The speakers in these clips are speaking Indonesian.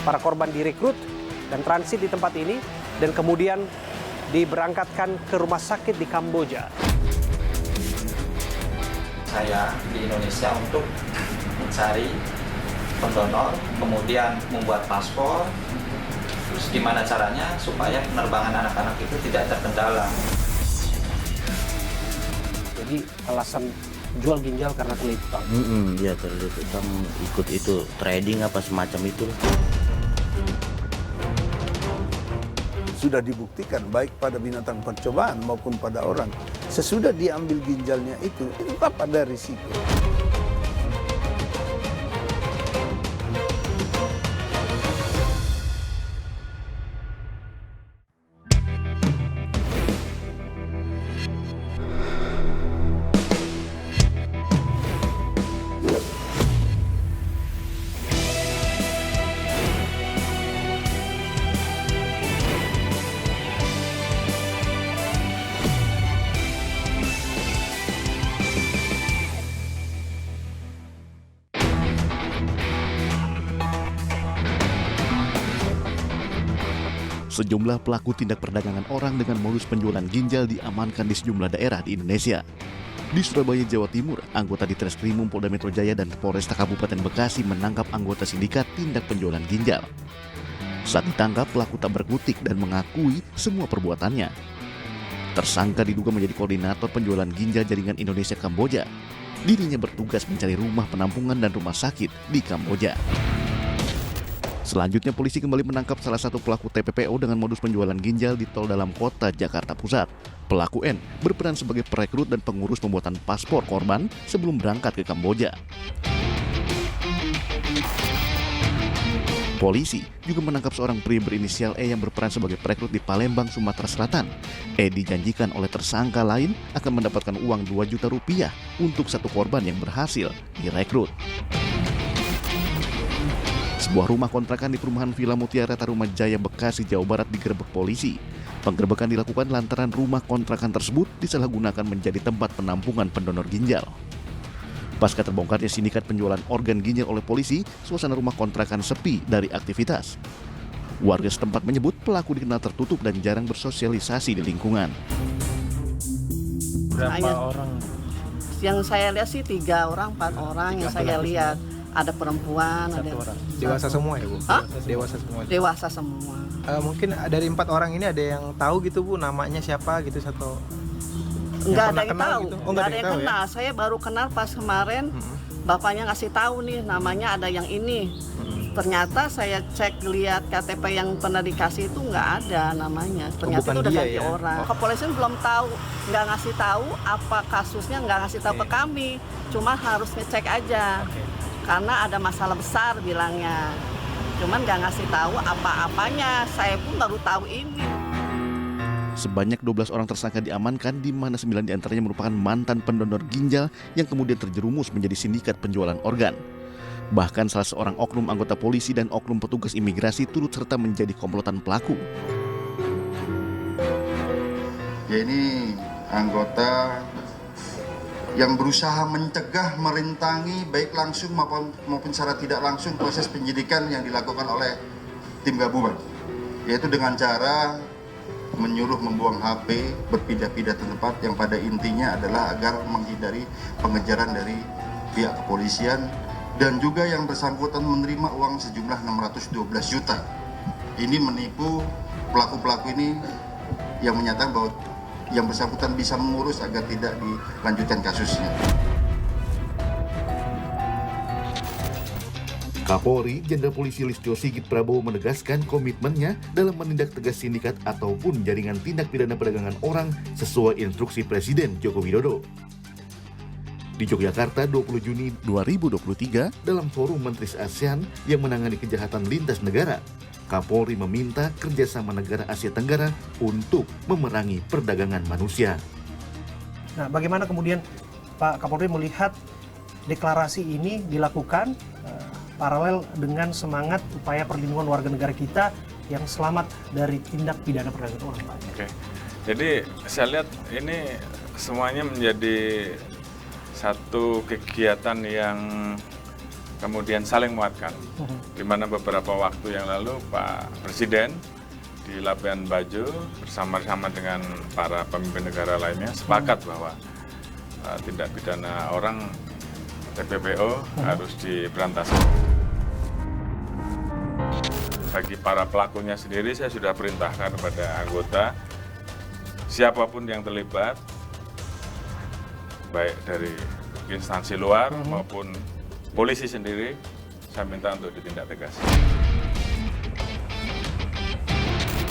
Para korban direkrut dan transit di tempat ini dan kemudian diberangkatkan ke rumah sakit di Kamboja. Saya di Indonesia untuk mencari pendonor, kemudian membuat paspor. Terus gimana caranya supaya penerbangan anak-anak itu tidak terkendala. Jadi alasan jual ginjal karena terlilit utang. Ya terlilit utang, ikut itu trading apa semacam itu. Sudah dibuktikan baik pada binatang percobaan maupun pada orang. Sesudah diambil ginjalnya itu tetap ada risiko. Sejumlah pelaku tindak perdagangan orang dengan modus penjualan ginjal diamankan di sejumlah daerah di Indonesia. Di Surabaya, Jawa Timur, anggota di Treskrimum Polda Metro Jaya dan Polresta Kabupaten Bekasi menangkap anggota sindikat tindak penjualan ginjal. Saat ditangkap, pelaku tak berkutik dan mengakui semua perbuatannya. Tersangka diduga menjadi koordinator penjualan ginjal jaringan Indonesia Kamboja. Dirinya bertugas mencari rumah penampungan dan rumah sakit di Kamboja. Selanjutnya, polisi kembali menangkap salah satu pelaku TPPO dengan modus penjualan ginjal di tol dalam kota Jakarta Pusat. Pelaku N berperan sebagai perekrut dan pengurus pembuatan paspor korban sebelum berangkat ke Kamboja. Polisi juga menangkap seorang pria berinisial E yang berperan sebagai perekrut di Palembang, Sumatera Selatan. E dijanjikan oleh tersangka lain akan mendapatkan uang 2 juta rupiah untuk satu korban yang berhasil direkrut. Sebuah rumah kontrakan di perumahan Villa Mutiara Tarumajaya, Bekasi, Jawa Barat digerebek polisi. Penggerebekan dilakukan lantaran rumah kontrakan tersebut disalahgunakan menjadi tempat penampungan pendonor ginjal. Pasca terbongkarnya sindikat penjualan organ ginjal oleh polisi, suasana rumah kontrakan sepi dari aktivitas. Warga setempat menyebut pelaku dikenal tertutup dan jarang bersosialisasi di lingkungan. Berapa orang? Yang saya lihat sih 3 orang, 4 orang yang saya lihat. Ada perempuan, ada Orang. Dewasa semua ya Bu? Hah? Dewasa semua. Dewasa semua. Mungkin dari 4 orang ini ada yang tahu gitu Bu, namanya siapa gitu satu? Enggak ada yang kenal tahu, gitu? Oh, enggak ada yang tahu kenal. Saya baru kenal pas kemarin, bapaknya ngasih tahu nih namanya ada yang ini. Ternyata saya cek lihat KTP yang pernah dikasih itu nggak ada namanya. Ternyata itu udah dia ganti ya? orang. Kepolisian belum tahu, nggak ngasih tahu apa kasusnya, nggak ngasih tahu ke kami. Cuma harus ngecek aja. Karena ada masalah besar bilangnya. Cuman nggak ngasih tahu apa-apanya. Saya pun baru tahu ini. Sebanyak 12 orang tersangka diamankan, di mana 9 diantaranya merupakan mantan pendonor ginjal yang kemudian terjerumus menjadi sindikat penjualan organ. Bahkan salah seorang oknum anggota polisi dan oknum petugas imigrasi turut serta menjadi komplotan pelaku. Ya, ini anggota yang berusaha mencegah, merintangi baik langsung maupun secara tidak langsung proses penyidikan yang dilakukan oleh tim gabungan, yaitu dengan cara menyuruh membuang HP, berpindah-pindah tempat yang pada intinya adalah agar menghindari pengejaran dari pihak kepolisian, dan juga yang bersangkutan menerima uang sejumlah 612 juta. Ini menipu pelaku-pelaku ini yang menyatakan bahwa yang bersangkutan bisa mengurus agar tidak dilanjutkan kasusnya. Kapolri Jenderal Polisi Listio Sigit Prabowo menegaskan komitmennya dalam menindak tegas sindikat ataupun jaringan tindak pidana perdagangan orang sesuai instruksi Presiden Joko Widodo. Di Yogyakarta 20 Juni 2023 dalam forum Menteri ASEAN yang menangani kejahatan lintas negara, Kapolri meminta kerjasama negara Asia Tenggara untuk memerangi perdagangan manusia. Nah, bagaimana kemudian Pak Kapolri melihat deklarasi ini dilakukan paralel dengan semangat upaya perlindungan warga negara kita yang selamat dari tindak pidana perdagangan orang, Pak? Oke, jadi saya lihat ini semuanya menjadi satu kegiatan yang kemudian saling menguatkan. Di mana beberapa waktu yang lalu Pak Presiden di Labuan Bajo bersama-sama dengan para pemimpin negara lainnya sepakat bahwa tindak pidana orang TPPO harus diberantas. Bagi para pelakunya sendiri, saya sudah perintahkan kepada anggota, siapapun yang terlibat, baik dari instansi luar maupun polisi sendiri, saya minta untuk ditindak tegas.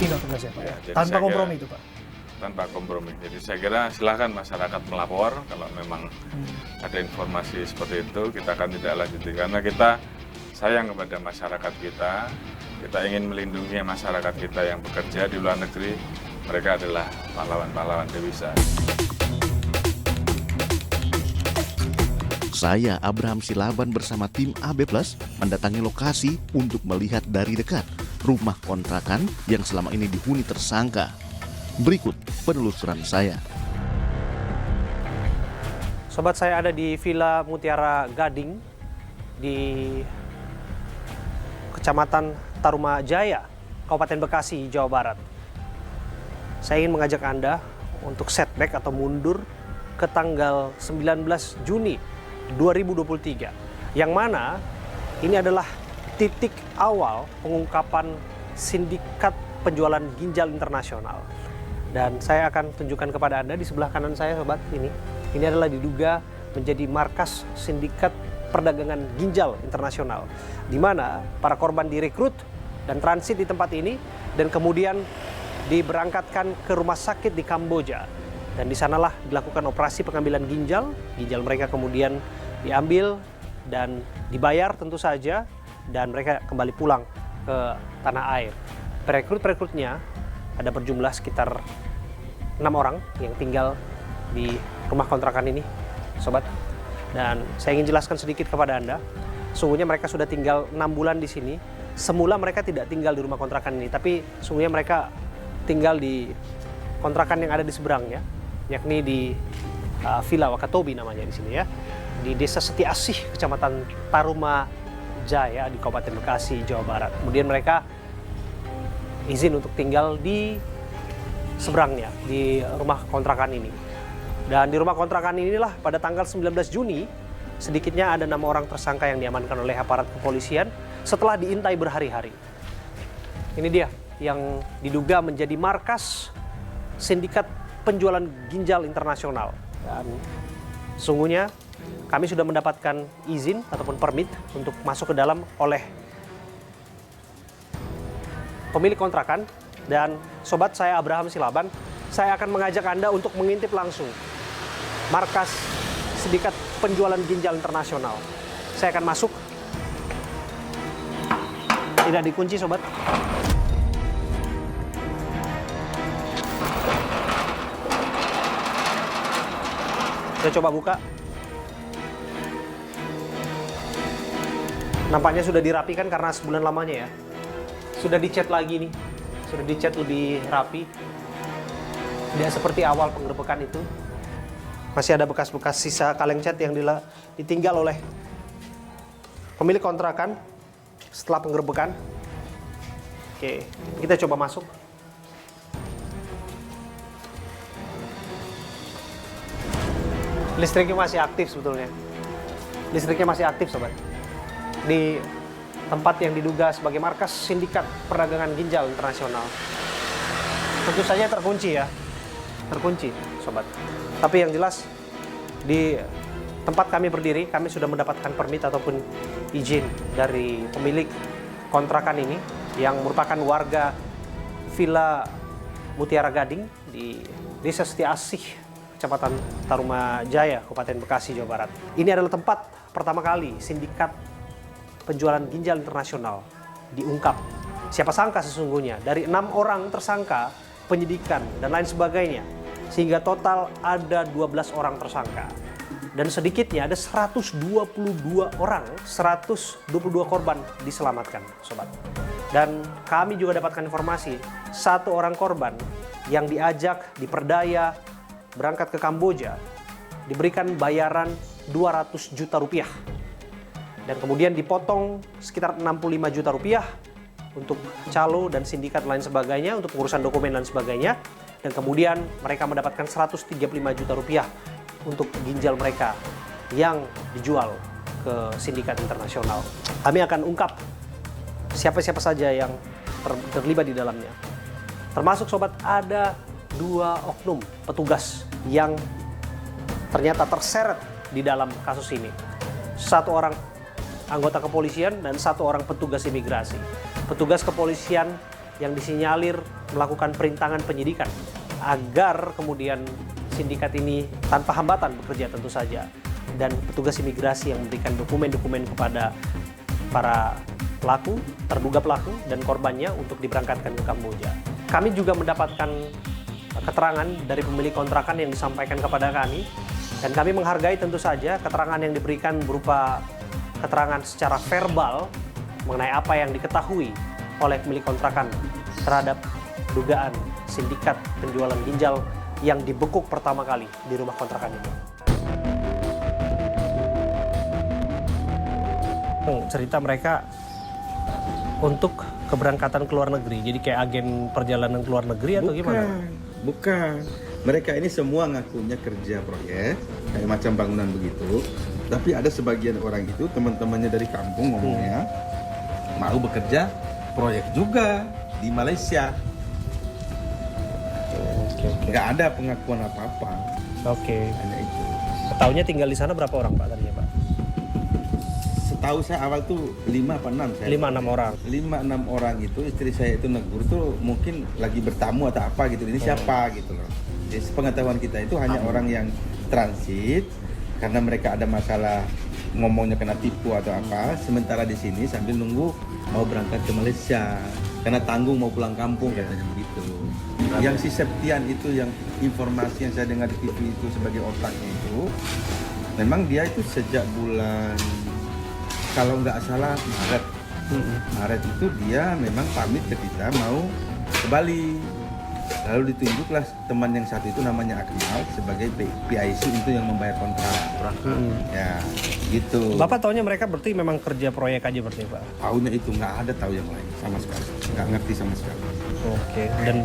Tindak tegas ya Pak? Ya, jadi Tanpa saya kompromi kira- itu Pak? Tanpa kompromi. Jadi saya kira silakan masyarakat melapor kalau memang ada informasi seperti itu, kita akan tidak lanjuti. Karena kita sayang kepada masyarakat kita ingin melindungi masyarakat kita yang bekerja di luar negeri. Mereka adalah pahlawan-pahlawan dewisa. Saya, Abraham Silaban bersama tim AB Plus mendatangi lokasi untuk melihat dari dekat rumah kontrakan yang selama ini dihuni tersangka. Berikut penelusuran saya. Sobat, saya ada di Villa Mutiara Gading di Kecamatan Tarumajaya, Kabupaten Bekasi, Jawa Barat. Saya ingin mengajak Anda untuk setback atau mundur ke tanggal 19 Juni 2023. Yang mana ini adalah titik awal pengungkapan sindikat penjualan ginjal internasional. Dan saya akan tunjukkan kepada Anda di sebelah kanan saya, sobat, ini. Ini adalah diduga menjadi markas sindikat perdagangan ginjal internasional, di mana para korban direkrut dan transit di tempat ini dan kemudian diberangkatkan ke rumah sakit di Kamboja. Dan di sanalah dilakukan operasi pengambilan ginjal. Ginjal mereka kemudian diambil dan dibayar tentu saja, dan mereka kembali pulang ke tanah air. Perekrut-perekrutnya ada berjumlah sekitar 6 orang yang tinggal di rumah kontrakan ini, sobat. Dan saya ingin jelaskan sedikit kepada Anda, sungguhnya mereka sudah tinggal 6 bulan di sini. Semula mereka tidak tinggal di rumah kontrakan ini, tapi sungguhnya mereka tinggal di kontrakan yang ada di seberangnya, yakni di Villa Wakatobi namanya di sini ya, di Desa Setia Asih, Kecamatan Tarumajaya di Kabupaten Bekasi, Jawa Barat. Kemudian mereka izin untuk tinggal di seberangnya, di rumah kontrakan ini. Dan di rumah kontrakan inilah pada tanggal 19 Juni, sedikitnya ada 6 orang tersangka yang diamankan oleh aparat kepolisian setelah diintai berhari-hari. Ini dia yang diduga menjadi markas sindikat penjualan ginjal internasional. Dan sungguhnya kami sudah mendapatkan izin ataupun permit untuk masuk ke dalam oleh pemilik kontrakan. Dan sobat, saya Abraham Silaban, saya akan mengajak Anda untuk mengintip langsung markas sindikat penjualan ginjal internasional. Saya akan masuk. Tidak dikunci, sobat. Saya coba buka. Nampaknya sudah dirapikan karena sebulan lamanya ya. Sudah dicat lagi nih. Sudah dicat lebih rapi. Tidak seperti awal penggerbekan itu. Masih ada bekas-bekas sisa kaleng cat yang ditinggal oleh pemilik kontrakan setelah penggerbekan. Oke, kita coba masuk. Listriknya masih aktif sebetulnya. Listriknya masih aktif, sobat. Di tempat yang diduga sebagai markas sindikat perdagangan ginjal internasional. Tentu saja terkunci ya. Terkunci, sobat. Tapi yang jelas di tempat kami berdiri, kami sudah mendapatkan permit ataupun izin dari pemilik kontrakan ini yang merupakan warga Villa Mutiara Gading di Desa Setia Asih, Kecamatan Tarumajaya, Kabupaten Bekasi, Jawa Barat. Ini adalah tempat pertama kali sindikat penjualan ginjal internasional diungkap. Siapa sangka sesungguhnya dari 6 orang tersangka, penyidikan dan lain sebagainya, sehingga total ada 12 orang tersangka. Dan sedikitnya ada 122 orang, 122 korban diselamatkan, sobat. Dan kami juga dapatkan informasi, 1 orang korban yang diajak, diperdaya, berangkat ke Kamboja, diberikan bayaran 200 juta rupiah. dan kemudian dipotong sekitar 65 juta rupiah untuk calo dan sindikat lain sebagainya, untuk pengurusan dokumen dan sebagainya. Dan kemudian mereka mendapatkan 135 juta rupiah untuk ginjal mereka yang dijual ke sindikat internasional. Kami akan ungkap siapa-siapa saja yang terlibat di dalamnya. Termasuk sobat, ada 2 oknum petugas yang ternyata terseret di dalam kasus ini. 1 orang anggota kepolisian dan 1 orang petugas imigrasi. Petugas kepolisian yang disinyalir melakukan perintangan penyidikan agar kemudian sindikat ini tanpa hambatan bekerja tentu saja. Dan petugas imigrasi yang memberikan dokumen-dokumen kepada para pelaku, terduga pelaku dan korbannya untuk diberangkatkan ke Kamboja. Kami juga mendapatkan keterangan dari pemilik kontrakan yang disampaikan kepada kami, dan kami menghargai tentu saja keterangan yang diberikan berupa keterangan secara verbal mengenai apa yang diketahui oleh pemilik kontrakan terhadap dugaan sindikat penjualan ginjal yang dibekuk pertama kali di rumah kontrakan ini. Cerita mereka untuk keberangkatan ke luar negeri, jadi kayak agen perjalanan ke luar negeri atau gimana? Bukan. Mereka ini semua ngakunya kerja proyek, kayak macam bangunan begitu. Tapi ada sebagian orang itu, teman-temannya dari kampung ngomongnya, mau bekerja proyek juga di Malaysia. Nggak ada pengakuan apa-apa. Hanya itu. Ketahunya tinggal di sana berapa orang Pak tadinya Pak? Setahu saya awal tuh 5 apa 6 saya. 5-6 orang. 5-6 orang itu, istri saya itu negur tuh mungkin lagi bertamu atau apa gitu. Ini siapa gitu loh. Jadi pengetahuan kita itu hanya orang yang transit karena mereka ada masalah ngomongnya kena tipu atau apa. Sementara di sini sambil nunggu mau berangkat ke Malaysia karena tanggung mau pulang kampung katanya begitu. Yang si Septian itu, yang informasi yang saya dengar di TV itu sebagai otaknya itu, memang dia itu sejak bulan, kalau nggak salah Maret itu dia memang pamit ke kita mau ke Bali. Lalu ditunjuklah teman yang satu itu namanya Akmal sebagai PIC itu yang membayar kontrak. Ya, gitu. Bapak taunya mereka berarti memang kerja proyek aja berarti Pak? Tahunya itu nggak ada tahu yang lain sama sekali, nggak ngerti sama sekali. Dan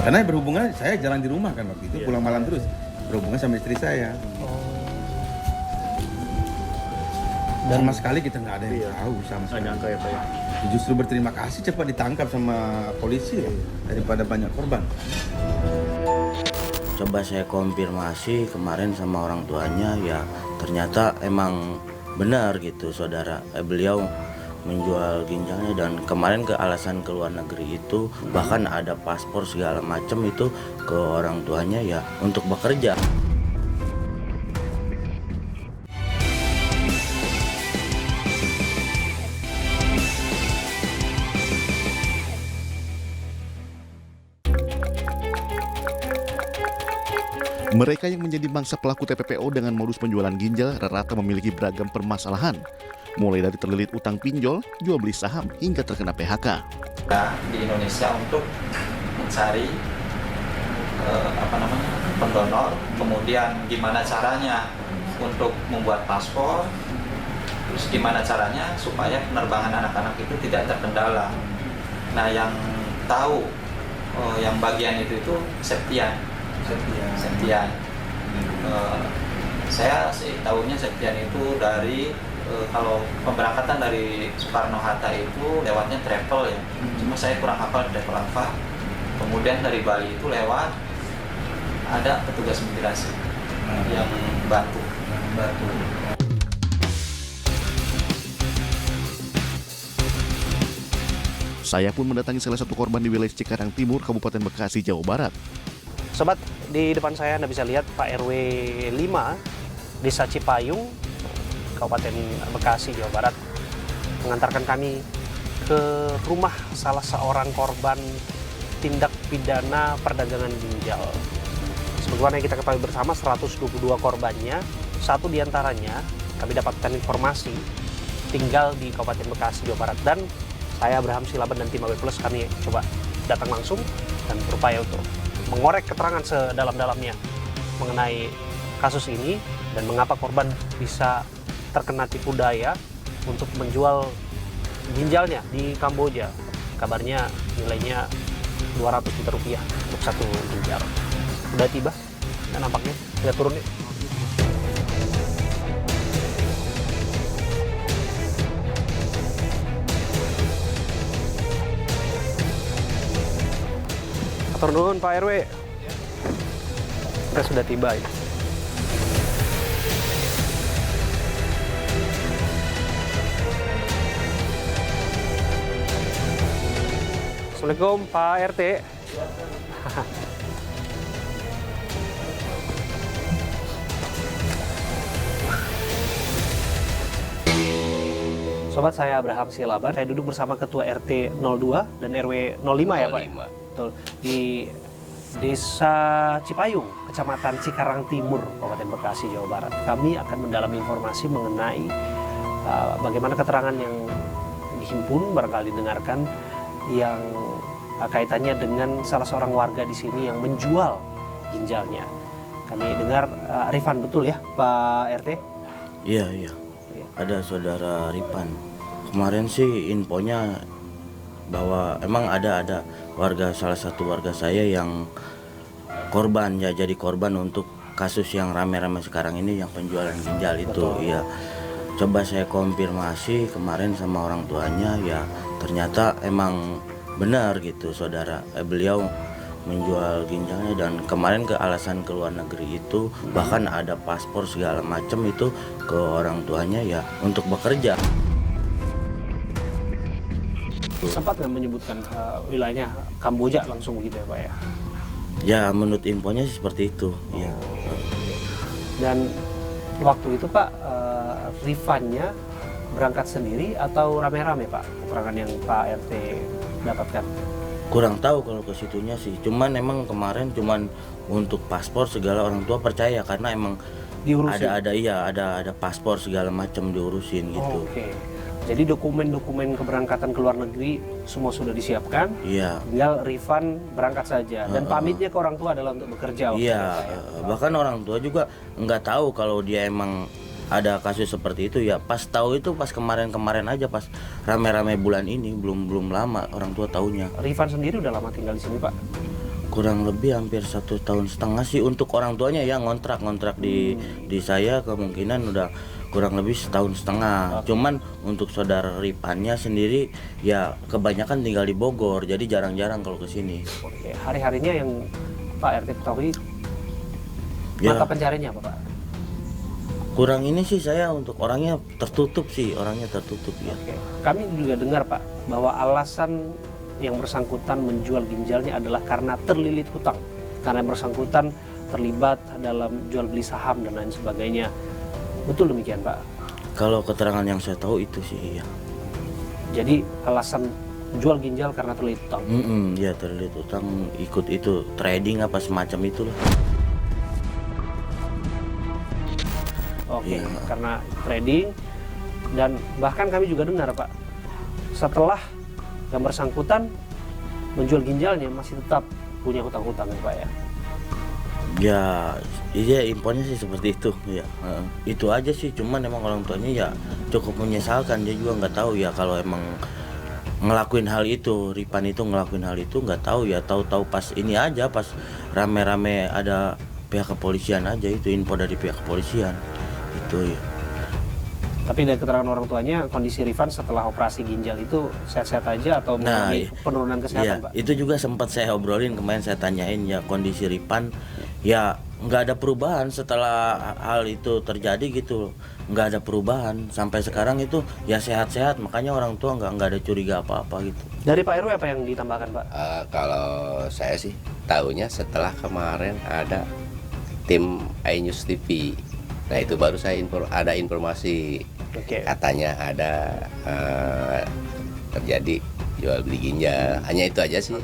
karena berhubungan saya jalan di rumah kan waktu itu, pulang malam terus berhubungan sama istri saya. Dan sama sekali kita nggak ada yang tahu sama sekali. Justru berterima kasih cepat ditangkap sama polisi daripada banyak korban. Coba saya konfirmasi kemarin sama orang tuanya, ya ternyata emang benar gitu saudara, beliau menjual ginjalnya, dan kemarin ke alasan ke luar negeri itu bahkan ada paspor segala macam itu ke orang tuanya ya untuk bekerja. Mereka yang menjadi mangsa pelaku TPPO dengan modus penjualan ginjal rata-rata memiliki beragam permasalahan, mulai dari terlilit utang pinjol, jual beli saham, hingga terkena PHK. Di Indonesia untuk mencari pendonor, kemudian gimana caranya untuk membuat paspor, terus gimana caranya supaya penerbangan anak-anak itu tidak terkendala. Nah, yang tahu yang bagian itu Septian. Saya sih tahunya Septian itu dari kalau pemberangkatan dari Soekarno-Hatta itu lewatnya travel ya. Cuma saya kurang hafal travel apa. Kemudian dari Bali itu lewat ada petugas imigrasi yang bantu. Saya pun mendatangi salah satu korban di wilayah Cikarang Timur, Kabupaten Bekasi, Jawa Barat. Sobat, di depan saya Anda bisa lihat Pak RW 5 Desa Cipayung, Kabupaten Bekasi, Jawa Barat, mengantarkan kami ke rumah salah seorang korban tindak pidana perdagangan ginjal. Sebagaimana yang kita ketahui bersama, 122 korbannya, 1 diantaranya kami dapatkan informasi tinggal di Kabupaten Bekasi, Jawa Barat. Dan saya Abraham Silaban dan tim AB Plus kami coba datang langsung dan berupaya untuk mengorek keterangan sedalam-dalamnya mengenai kasus ini dan mengapa korban bisa terkena tipu daya untuk menjual ginjalnya di Kamboja. Kabarnya nilainya 200 juta rupiah untuk satu ginjal. Udah tiba, ya, nampaknya. Kita turun nih. Atur nuhun Pak RW. Kita sudah tiba ya. Assalamualaikum Pak RT. Sobat, saya Abraham Silaban. Saya duduk bersama Ketua RT 02 dan RW 05 ya Pak? Betul. Di Desa Cipayung, Kecamatan Cikarang Timur, Kabupaten Bekasi, Jawa Barat. Kami akan mendalami informasi mengenai bagaimana keterangan yang dihimpun, barangkali dengarkan, yang kaitannya dengan salah seorang warga di sini yang menjual ginjalnya. Kami dengar Rifan, betul ya Pak RT? Iya. Ada saudara Rifan. Kemarin sih infonya bahwa emang ada warga, salah satu warga saya yang korban, ya, jadi korban untuk kasus yang rame-rame sekarang ini, yang penjualan ginjal itu. Iya. Coba saya konfirmasi kemarin sama orang tuanya, ya ternyata emang benar gitu saudara, beliau menjual ginjalnya, dan kemarin ke alasan ke luar negeri itu bahkan ada paspor segala macam itu ke orang tuanya, ya untuk bekerja. Sempat nggak menyebutkan wilayahnya Kamboja langsung begitu ya Pak ya? Ya menurut infonya seperti itu. Ya. Dan waktu itu Pak, Rifannya berangkat sendiri atau rame-rame Pak? Keterangan yang Pak RT dapatkan? Kurang tahu kalau ke situnya sih. Cuman emang kemarin cuman untuk paspor segala orang tua percaya karena emang diurusin. ada paspor segala macam diurusin gitu. Oke. Jadi dokumen-dokumen keberangkatan ke luar negeri semua sudah disiapkan. Iya. Tinggal Rifan berangkat saja dan pamitnya ke orang tua adalah untuk bekerja. Iya. Bahkan orang tua juga nggak tahu kalau dia emang ada kasus seperti itu, ya pas tahu itu pas kemarin aja, pas rame-rame bulan ini, belum lama orang tua taunya. Rifan sendiri udah lama tinggal di sini Pak? Kurang lebih hampir 1,5 tahun sih untuk orang tuanya, ya ngontrak di saya kemungkinan udah kurang lebih 1,5 tahun. Cuman untuk saudara Rifannya sendiri ya kebanyakan tinggal di Bogor, jadi jarang-jarang kalau ke sini. Oke, hari-harinya yang Pak RT ketahui mata pencariannya apa Pak? Kurang ini sih saya untuk orangnya tertutup ya. Oke. Kami juga dengar Pak bahwa alasan yang bersangkutan menjual ginjalnya adalah karena terlilit hutang, karena yang bersangkutan terlibat dalam jual beli saham dan lain sebagainya. Betul demikian Pak? Kalau keterangan yang saya tahu itu sih iya. Jadi alasan jual ginjal karena terlilit hutang? Ya terlilit hutang, ikut itu trading apa semacam itulah. Oke, karena trading, dan bahkan kami juga dengar Pak, setelah yang bersangkutan menjual ginjalnya masih tetap punya hutang-hutang ya Pak ya? Ya, iya infonya sih seperti itu ya. Itu aja sih, cuman emang orang tuanya ya cukup menyesalkan, dia juga nggak tahu ya kalau emang ngelakuin hal itu, Rifan itu ngelakuin hal itu nggak tahu ya, tahu-tahu pas ini aja, pas rame-rame ada pihak kepolisian aja, itu info dari pihak kepolisian. Itu ya. Tapi dari keterangan orang tuanya, kondisi Rifan setelah operasi ginjal itu sehat-sehat aja atau mengalami penurunan kesehatan Pak? Itu juga sempat saya obrolin kemarin, saya tanyain ya kondisi Rifan ya nggak ada perubahan setelah hal itu terjadi gitu, nggak ada perubahan sampai sekarang itu ya sehat-sehat, makanya orang tua nggak ada curiga apa-apa gitu. Dari Pak RW apa yang ditambahkan Pak? Kalau saya sih tahunya setelah kemarin ada tim iNews TV. Nah itu baru saya ada informasi, katanya ada terjadi jual beli ginjal, hanya itu aja sih.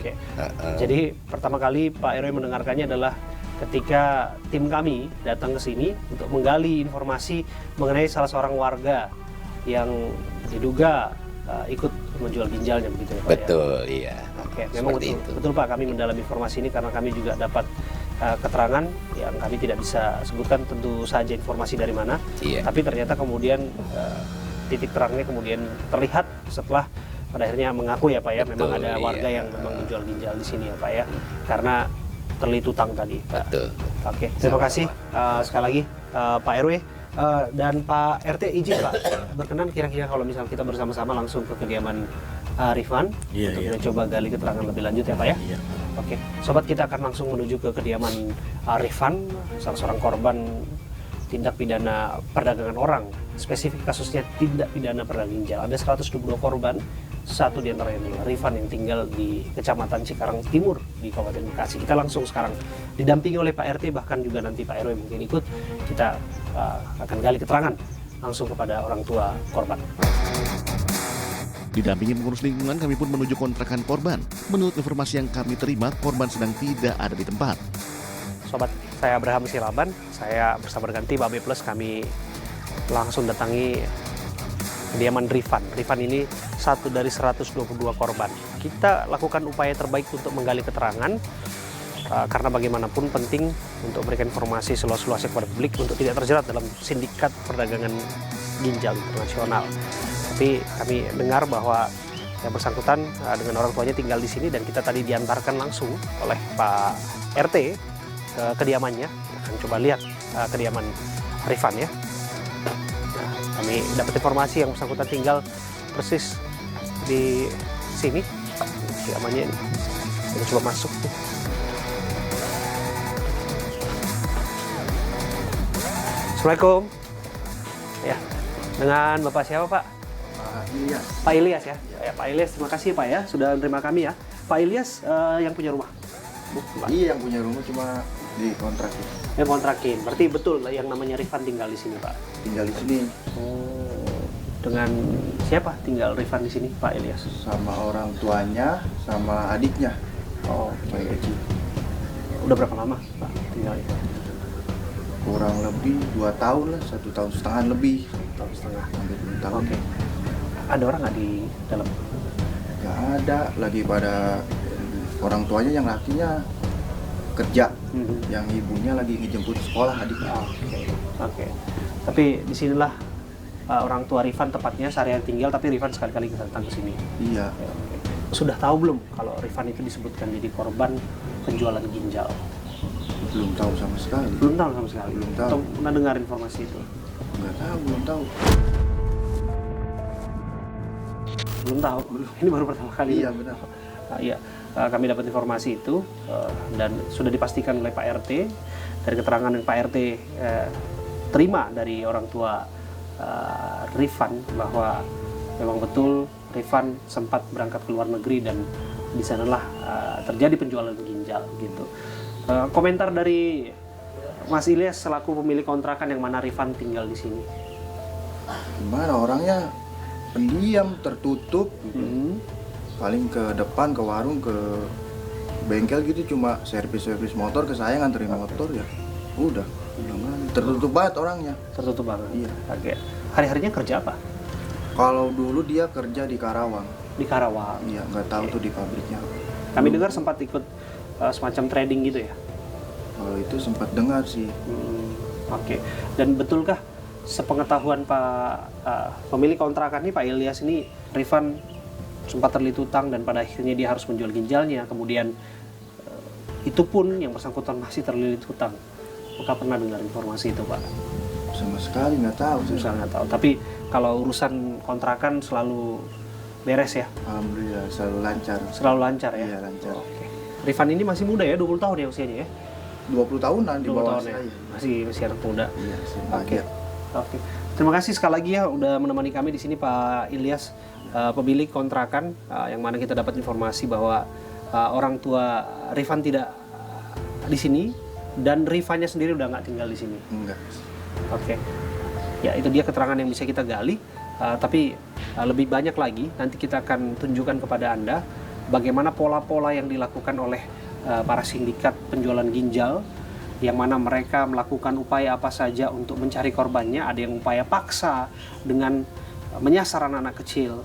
Jadi pertama kali Pak RW mendengarkannya adalah ketika tim kami datang ke sini untuk menggali informasi mengenai salah seorang warga yang diduga ikut menjual ginjalnya begitu ya Pak? Betul, iya. Oke, memang betul Pak, kami mendalam informasi ini karena kami juga dapat keterangan yang kami tidak bisa sebutkan tentu saja informasi dari mana. Tapi ternyata kemudian titik terangnya kemudian terlihat setelah pada akhirnya mengaku ya Pak ya, memang ada warga yang memang menjual ginjal di sini ya Pak ya, karena terlilit utang tadi Pak. Oke, terima kasih sekali lagi Pak RW. Dan Pak RT izin Pak, berkenan kira-kira kalau misalnya kita bersama-sama langsung ke kediaman Rifan untuk kita coba gali keterangan lebih lanjut ya Pak ya. Oke, sobat, kita akan langsung menuju ke kediaman Rifan, salah seorang korban tindak pidana perdagangan orang. Spesifik kasusnya tindak pidana perdagangan ginjal. Ada 122 korban, satu di antaranya adalah Rifan yang tinggal di Kecamatan Cikarang Timur di Kabupaten Bekasi. Kita langsung sekarang didampingi oleh Pak RT, bahkan juga nanti Pak RW mungkin ikut. Kita akan gali keterangan langsung kepada orang tua korban. Didampingi pengurus lingkungan, kami pun menuju kontrakan korban. Menurut informasi yang kami terima, korban sedang tidak ada di tempat. Sobat, saya Abraham Silaban, saya bersama dengan tim AB Plus, kami langsung datangi kediaman Rifan. Rifan ini satu dari 122 korban. Kita lakukan upaya terbaik untuk menggali keterangan, karena bagaimanapun penting untuk memberikan informasi seluas-luasnya kepada publik untuk tidak terjerat dalam sindikat perdagangan ginjal internasional. Tapi kami dengar bahwa yang bersangkutan dengan orang tuanya tinggal di sini, dan kita tadi diantarkan langsung oleh Pak RT ke kediamannya. Akan coba lihat kediaman Rifan ya. Nah, kami dapat informasi yang bersangkutan tinggal persis di sini, kediamannya ini. Kita coba masuk. Assalamualaikum. Ya, dengan Bapak siapa Pak? Ilyas. Pak Ilyas ya? Ya, Pak Ilyas, terima kasih Pak ya sudah menerima kami ya. Pak Ilyas yang punya rumah? Bukan. Iya, yang punya rumah, cuma dikontrakin. Yang kontrakin, berarti betul yang namanya Rifan tinggal di sini Pak? Tinggal di sini. Oh, dengan siapa tinggal Rifan di sini Pak Ilyas? Sama orang tuanya, sama adiknya. Oh, bayi kecil. Udah berapa lama Pak tinggalnya? Kurang lebih 2 tahun lah, 1,5 tahun lebih. 1,5 tahun. Hampir 2 tahun. Oke. Ada orang nggak di dalam? Nggak ada, lagi pada orang tuanya yang lakinya kerja, yang ibunya lagi ngejemput sekolah adiknya. Oke. Tapi disinilah orang tua Rifan tepatnya sehari-hari tinggal, tapi Rifan sekali-kali datang ke sini. Iya. Sudah tahu belum kalau Rifan itu disebutkan jadi korban penjualan ginjal? Belum tahu sama sekali. Belum tahu sama sekali. Belum tahu. Atau pernah dengar informasi itu? Nggak tahu, belum tahu. Belum tahu. Ini baru pertama kali. Iya, benar. Iya. Kami dapat informasi itu dan sudah dipastikan oleh Pak RT dari keterangan yang Pak RT terima dari orang tua Rifan bahwa memang betul Rifan sempat berangkat ke luar negeri dan di sanalah terjadi penjualan ginjal gitu. Komentar dari Mas Ilyas selaku pemilik kontrakan yang mana Rifan tinggal di sini. Gimana, orangnya pendiam, tertutup. Paling ke depan, ke warung, ke bengkel gitu, cuma servis motor, ke saya nganterin motor ya. Udah tertutup banget orangnya. Tertutup banget. Iya. Oke. Hari-harinya kerja apa? Kalau dulu dia kerja di Karawang. Di Karawang. Iya, nggak tahu tuh di pabriknya. Kami dengar sempat ikut semacam trading gitu ya? Kalau itu sempat dengar sih. Oke. Dan betulkah sepengetahuan Pak pemilik kontrakan ini, Pak Ilyas ini, Rifan sempat terlilit utang dan pada akhirnya dia harus menjual ginjalnya, kemudian itu pun yang bersangkutan masih terlilit hutang? Apakah pernah dengar informasi itu Pak? Sama sekali nggak tahu. Nggak tahu. Tapi kalau urusan kontrakan selalu beres ya? Alhamdulillah, selalu lancar. Selalu lancar ya? Iya, lancar. Oke. Rifan ini masih muda ya, 20 tahun ya usianya ya? 20 tahunan di bawah tahun saya. Ya? Masih anak muda. Iya, Oke. Oke. Terima kasih sekali lagi ya udah menemani kami di sini Pak Ilyas, pemilik kontrakan yang mana kita dapat informasi bahwa orang tua Rifan tidak di sini dan Rifannya sendiri udah nggak tinggal di sini. Enggak. Oke. Ya, itu dia keterangan yang bisa kita gali. Tapi lebih banyak lagi nanti kita akan tunjukkan kepada Anda bagaimana pola-pola yang dilakukan oleh para sindikat penjualan ginjal, yang mana mereka melakukan upaya apa saja untuk mencari korbannya. Ada yang upaya paksa dengan menyasar anak-anak kecil,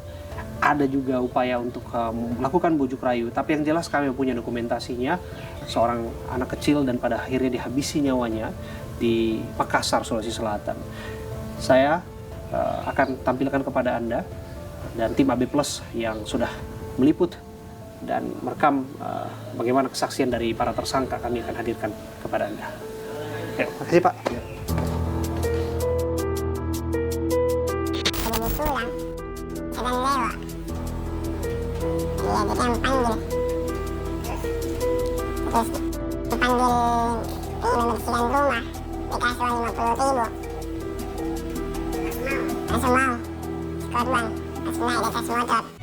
ada juga upaya untuk melakukan bujuk rayu. Tapi yang jelas kami punya dokumentasinya, seorang anak kecil dan pada akhirnya dihabisi nyawanya di Makassar, Sulawesi Selatan. Saya akan tampilkan kepada Anda dan tim AB Plus yang sudah meliput dan merekam bagaimana kesaksian dari para tersangka, kami akan hadirkan kepada Anda. Ya, makasih Pak. Ya. Terus dipanggil membersihkan rumah, dikasih uang 50.000. Langsung mau, korban langsung naik di atas motor.